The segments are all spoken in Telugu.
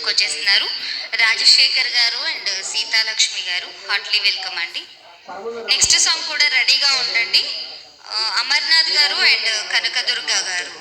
తీసుకొచ్చేస్తున్నారు. రాజశేఖర్ గారు అండ్ సీతాలక్ష్మి గారు, హార్ట్లీ వెల్కమ్ అండి. నెక్స్ట్ సాంగ్ కూడా రెడీగా ఉండండి. అమర్నాథ్ గారు అండ్ కనకదుర్గ గారు.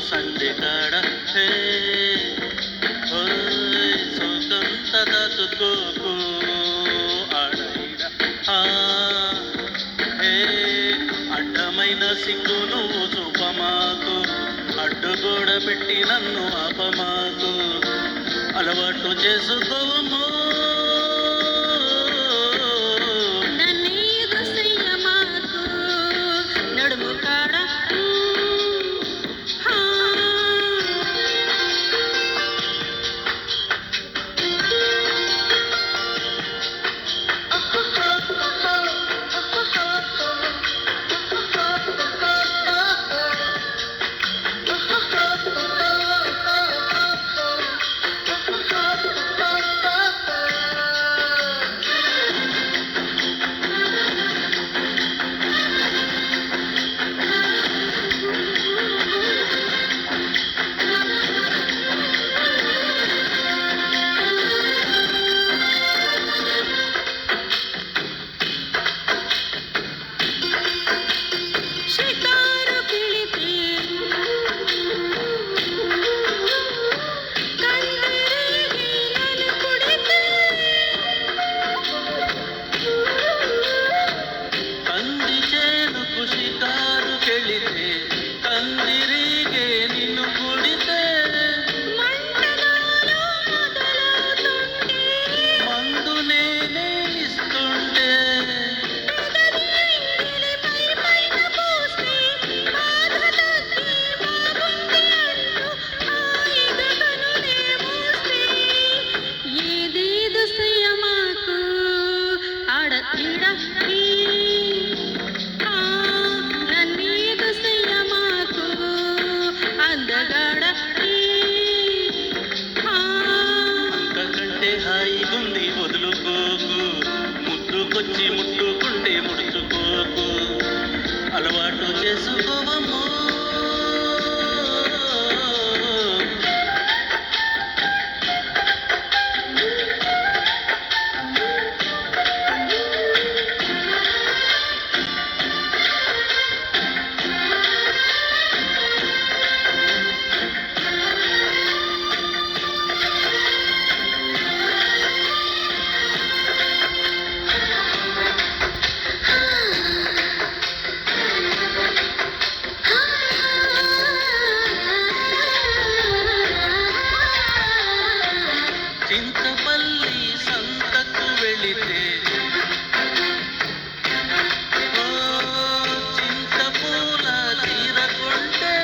సంధికాడ హే సొంతదతుకోకు ఆడైడ హే అడ్డమైన సిగ్గు నువ్వు చూపమాకు, అడ్డుగోడ పెట్టి నన్ను ఆపమాకు, అలవాటు చేసుకోవము హాయిగుంది వదులుకోకు, ముట్టుకొచ్చి ముట్టుకుంటే ముడుచుకోకు, అలవాటు చేసుకోవము చింతపల్లి సంతకు వెళితే చింతపూల తీరకుంటే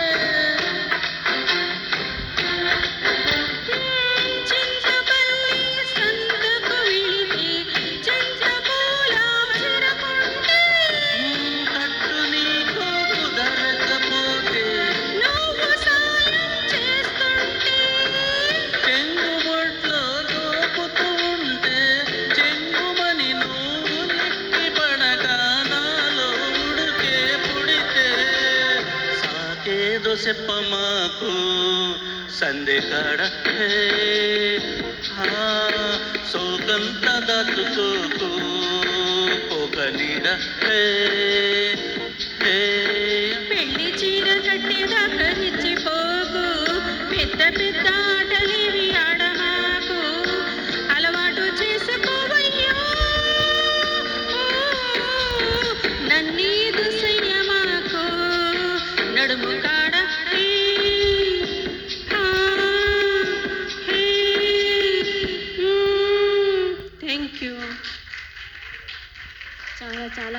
కట్టు నీకు కుదరకపోతే చెంగుబొట్లో దోపుతూ ఉంటే చెంగుమని నువ్వు నెక్కి పడగా నాలో ఉడికే పుడితే సాకేదో చెప్పమాకు సందెకాడ హే సోకంత దాచుకోకు ఒక నీడ హే పెళ్లి చీర కట్టి దాకరిచ్చిపోకు, పెద్ద పెద్ద ఆటలివి ఆడమాకు, అలవాటు చేసుకో.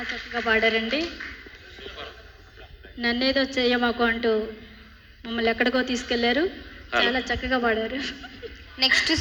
చాలా చక్కగా పాడారండి. నన్నేదో చేయమాకు అంటూ మమ్మల్ని ఎక్కడికో తీసుకెళ్లారు. చాలా చక్కగా పాడారు. నెక్స్ట్